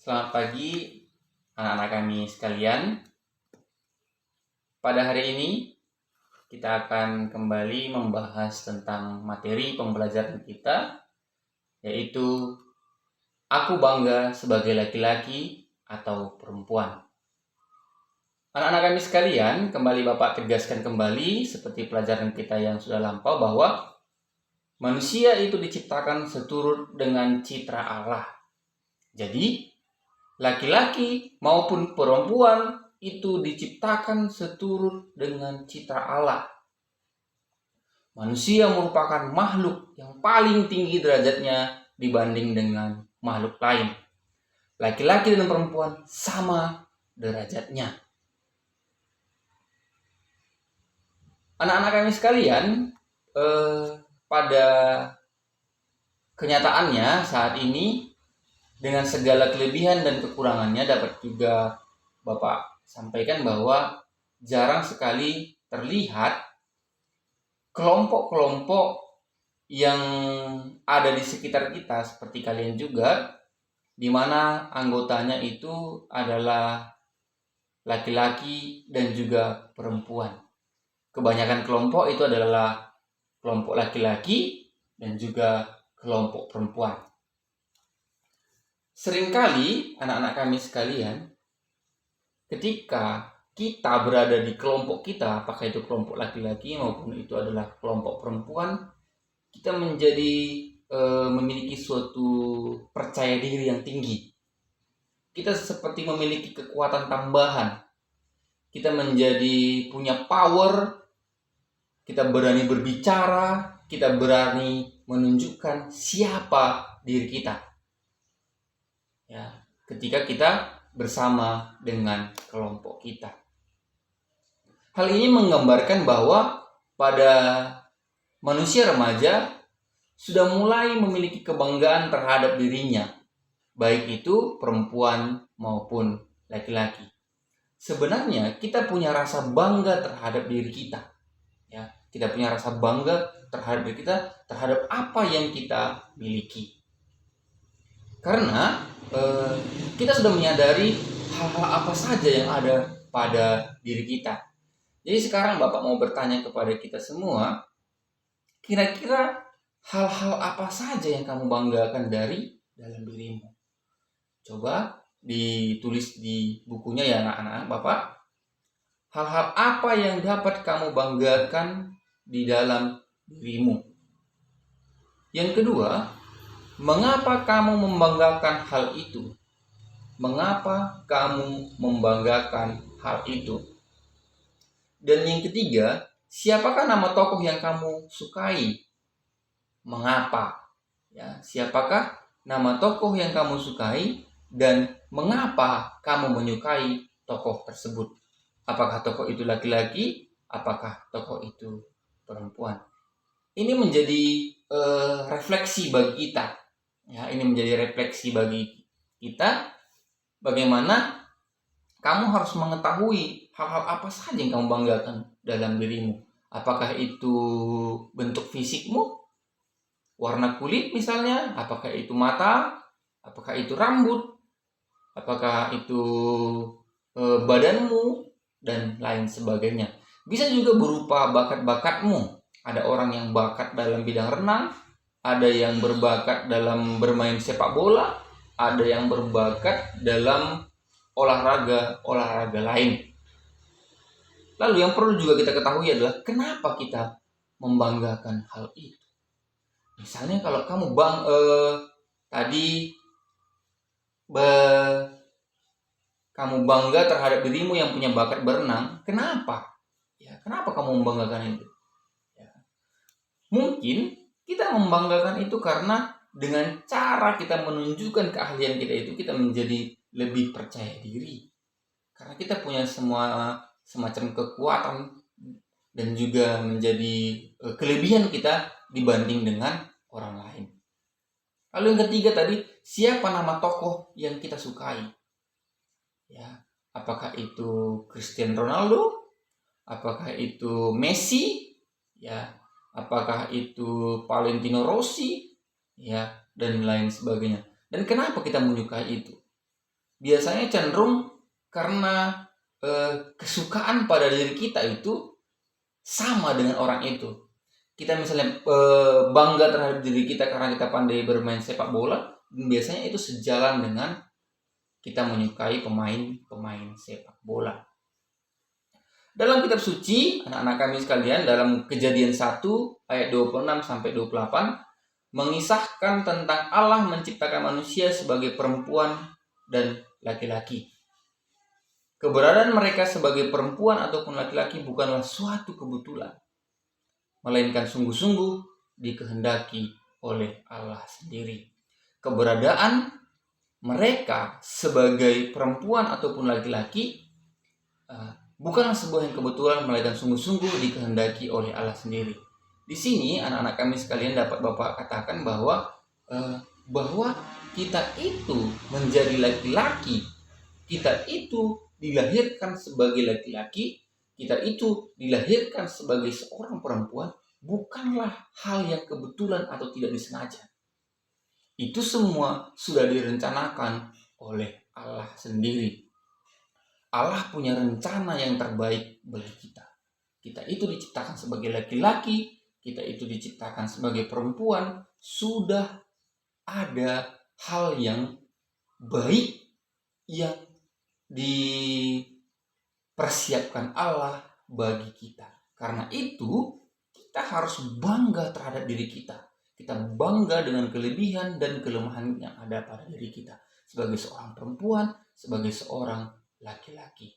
Selamat pagi anak-anak kami sekalian. Pada hari ini kita akan kembali membahas tentang materi pembelajaran kita, yaitu aku bangga sebagai laki-laki atau perempuan. Anak-anak kami sekalian, kembali Bapak tegaskan kembali seperti pelajaran kita yang sudah lampau bahwa manusia itu diciptakan seturut dengan citra Allah. Jadi laki-laki maupun perempuan itu diciptakan seturut dengan citra Allah. Manusia merupakan makhluk yang paling tinggi derajatnya dibanding dengan makhluk lain. Laki-laki dan perempuan sama derajatnya. Anak-anak kami sekalian, pada kenyataannya saat ini dengan segala kelebihan dan kekurangannya dapat juga Bapak sampaikan bahwa jarang sekali terlihat kelompok-kelompok yang ada di sekitar kita seperti kalian juga, di mana anggotanya itu adalah laki-laki dan juga perempuan. Kebanyakan kelompok itu adalah kelompok laki-laki dan juga kelompok perempuan. Seringkali anak-anak kami sekalian, ketika kita berada di kelompok kita, apakah itu kelompok laki-laki maupun itu adalah kelompok perempuan, kita menjadi memiliki suatu percaya diri yang tinggi. Kita seperti memiliki kekuatan tambahan. Kita menjadi punya power, kita berani berbicara, kita berani menunjukkan siapa diri kita. Ya, ketika kita bersama dengan kelompok kita. Hal ini menggambarkan bahwa pada manusia remaja sudah mulai memiliki kebanggaan terhadap dirinya, baik itu perempuan maupun laki-laki. Sebenarnya kita punya rasa bangga terhadap diri kita. Ya, kita punya rasa bangga terhadap diri kita, terhadap apa yang kita miliki. Karena kita sudah menyadari hal-hal apa saja yang ada pada diri kita. Jadi sekarang Bapak mau bertanya kepada kita semua, kira-kira hal-hal apa saja yang kamu banggakan dari dalam dirimu? Coba ditulis di bukunya ya anak-anak Bapak. Hal-hal apa yang dapat kamu banggakan di dalam dirimu? Yang kedua, mengapa kamu membanggakan hal itu? Mengapa kamu membanggakan hal itu? Dan yang ketiga, siapakah nama tokoh yang kamu sukai? Mengapa? Ya, siapakah nama tokoh yang kamu sukai dan mengapa kamu menyukai tokoh tersebut? Apakah tokoh itu laki-laki? Apakah tokoh itu perempuan? Ini menjadi refleksi bagi kita. Ya, ini menjadi refleksi bagi kita. Bagaimana kamu harus mengetahui hal-hal apa saja yang kamu banggakan dalam dirimu. Apakah itu bentuk fisikmu, warna kulit misalnya, apakah itu mata, apakah itu rambut, apakah itu badanmu, dan lain sebagainya. Bisa juga berupa bakat-bakatmu. Ada orang yang bakat dalam bidang renang, ada yang berbakat dalam bermain sepak bola, ada yang berbakat dalam olahraga lain. Lalu yang perlu juga kita ketahui adalah kenapa kita membanggakan hal itu. Misalnya kalau kamu kamu bangga terhadap dirimu yang punya bakat berenang, kenapa? Ya, kenapa kamu membanggakan itu? Ya. Mungkin kita membanggakan itu karena dengan cara kita menunjukkan keahlian kita itu, kita menjadi lebih percaya diri. Karena kita punya semacam kekuatan dan juga menjadi kelebihan kita dibanding dengan orang lain. Lalu yang ketiga tadi, siapa nama tokoh yang kita sukai? Ya, apakah itu Cristiano Ronaldo? Apakah itu Messi? Ya, apakah itu Valentino Rossi? Ya, dan lain sebagainya. Dan kenapa kita menyukai itu? biasanya cenderung karena kesukaan pada diri kita itu sama dengan orang itu. Kita misalnya bangga terhadap diri kita karena kita pandai bermain sepak bola, biasanya itu sejalan dengan kita menyukai pemain sepak bola. Dalam kitab suci, anak-anak kami sekalian, dalam Kejadian 1 ayat 26 sampai 28 mengisahkan tentang Allah menciptakan manusia sebagai perempuan dan laki-laki. Keberadaan mereka sebagai perempuan ataupun laki-laki bukanlah suatu kebetulan, melainkan sungguh-sungguh dikehendaki oleh Allah sendiri. Keberadaan mereka sebagai perempuan ataupun laki-laki bukanlah sebuah yang kebetulan, melainkan sungguh-sungguh dikehendaki oleh Allah sendiri. Di sini anak-anak kami sekalian dapat Bapak katakan bahwa kita itu menjadi laki-laki, kita itu dilahirkan sebagai laki-laki, kita itu dilahirkan sebagai seorang perempuan, bukanlah hal yang kebetulan atau tidak disengaja. Itu semua sudah direncanakan oleh Allah sendiri. Allah punya rencana yang terbaik bagi kita. Kita itu diciptakan sebagai laki-laki, kita itu diciptakan sebagai perempuan, sudah ada hal yang baik yang dipersiapkan Allah bagi kita. Karena itu kita harus bangga terhadap diri kita. Kita bangga dengan kelebihan dan kelemahan yang ada pada diri kita. Sebagai seorang perempuan, sebagai seorang laki-laki.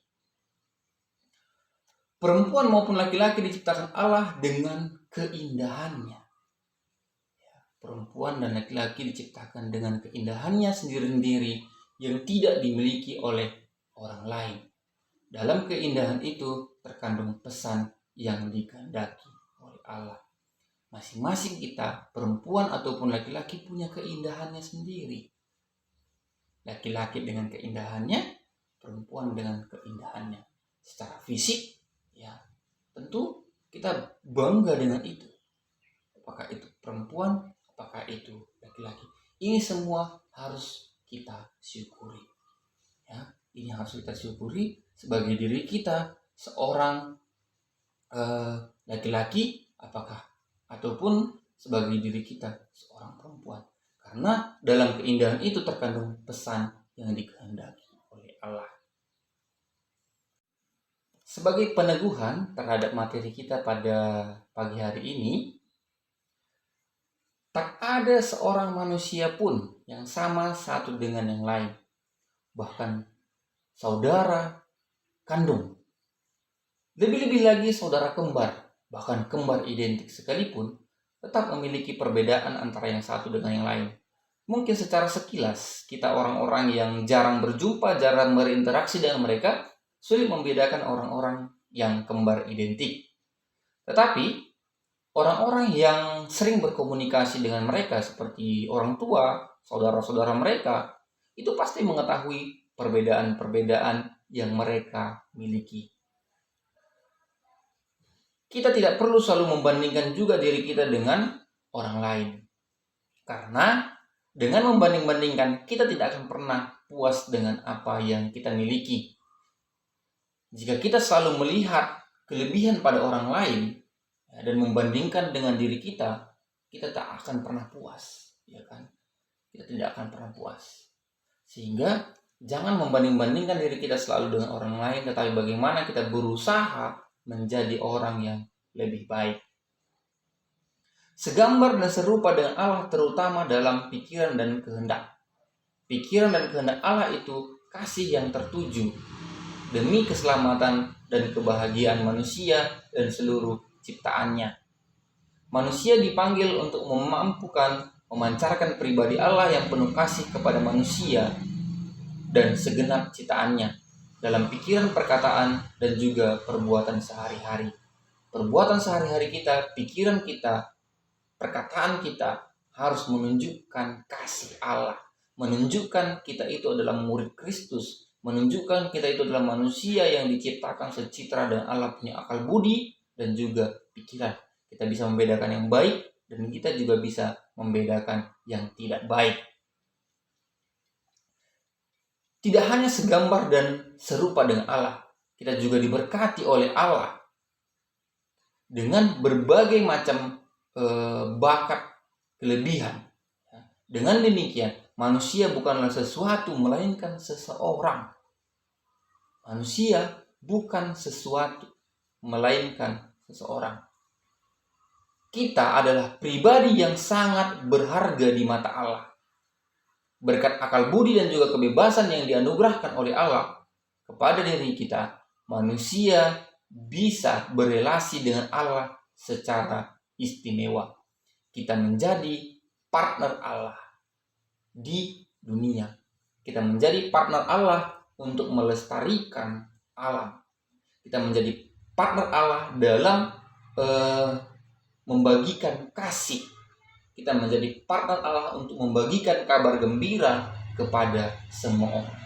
Perempuan maupun laki-laki diciptakan Allah dengan keindahannya. Perempuan dan laki-laki diciptakan dengan keindahannya sendiri-sendiri yang tidak dimiliki oleh orang lain. Dalam keindahan itu terkandung pesan yang dikehendaki oleh Allah. Masing-masing kita, perempuan ataupun laki-laki, punya keindahannya sendiri. Laki-laki dengan keindahannya, perempuan dengan keindahannya. Secara fisik, ya tentu kita bangga dengan itu. Apakah itu perempuan, apakah itu laki-laki. Ini semua harus kita syukuri. Ya, ini harus kita syukuri sebagai diri kita seorang laki-laki, apakah ataupun sebagai diri kita seorang perempuan. Karena dalam keindahan itu terkandung pesan yang dikehendaki oleh Allah. Sebagai peneguhan terhadap materi kita pada pagi hari ini, tak ada seorang manusia pun yang sama satu dengan yang lain. Bahkan saudara kandung. Lebih-lebih lagi saudara kembar, bahkan kembar identik sekalipun, tetap memiliki perbedaan antara yang satu dengan yang lain. Mungkin secara sekilas, kita orang-orang yang jarang berjumpa, jarang berinteraksi dengan mereka, sulit membedakan orang-orang yang kembar identik. Tetapi, orang-orang yang sering berkomunikasi dengan mereka, seperti orang tua, saudara-saudara mereka, itu pasti mengetahui perbedaan-perbedaan yang mereka miliki. Kita tidak perlu selalu membandingkan juga diri kita dengan orang lain. Karena dengan membanding-bandingkan, kita tidak akan pernah puas dengan apa yang kita miliki. Jika kita selalu melihat kelebihan pada orang lain dan membandingkan dengan diri kita, kita tak akan pernah puas, ya kan? Kita tidak akan pernah puas. Sehingga jangan membanding-bandingkan diri kita selalu dengan orang lain, tetapi bagaimana kita berusaha menjadi orang yang lebih baik. Segambar dan serupa dengan Allah, terutama dalam pikiran dan kehendak. Pikiran dan kehendak Allah itu kasih yang tertuju demi keselamatan dan kebahagiaan manusia dan seluruh ciptaannya. Manusia dipanggil untuk memancarkan pribadi Allah yang penuh kasih kepada manusia dan segenap ciptaannya dalam pikiran, perkataan, dan juga perbuatan sehari-hari. Perbuatan sehari-hari kita, pikiran kita, perkataan kita harus menunjukkan kasih Allah, menunjukkan kita itu adalah murid Kristus, menunjukkan kita itu adalah manusia yang diciptakan secitra dan Allah punya akal budi dan juga pikiran. Kita bisa membedakan yang baik dan kita juga bisa membedakan yang tidak baik. tidak hanya segambar dan serupa dengan Allah, kita juga diberkati oleh Allah dengan berbagai macam bakat, kelebihan. Dengan demikian, manusia bukanlah sesuatu melainkan seseorang. Manusia bukan sesuatu melainkan seseorang. Kita adalah pribadi yang sangat berharga di mata Allah. Berkat akal budi dan juga kebebasan yang dianugerahkan oleh Allah kepada diri kita, manusia bisa berelasi dengan Allah secara istimewa. Kita menjadi partner Allah di dunia. Kita menjadi partner Allah untuk melestarikan alam. Kita menjadi partner Allah dalam membagikan kasih. Kita menjadi partner Allah untuk membagikan kabar gembira kepada semua orang.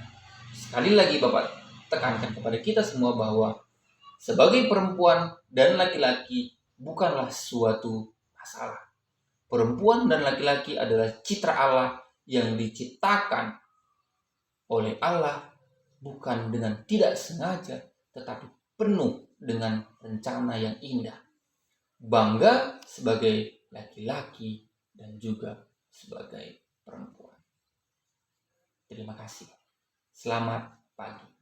Sekali lagi Bapak tekankan kepada kita semua bahwa sebagai perempuan dan laki-laki bukanlah suatu masalah. Perempuan dan laki-laki adalah citra Allah yang diciptakan oleh Allah bukan dengan tidak sengaja, tetapi penuh dengan rencana yang indah. Bangga sebagai laki-laki dan juga sebagai perempuan. Terima kasih. Selamat pagi.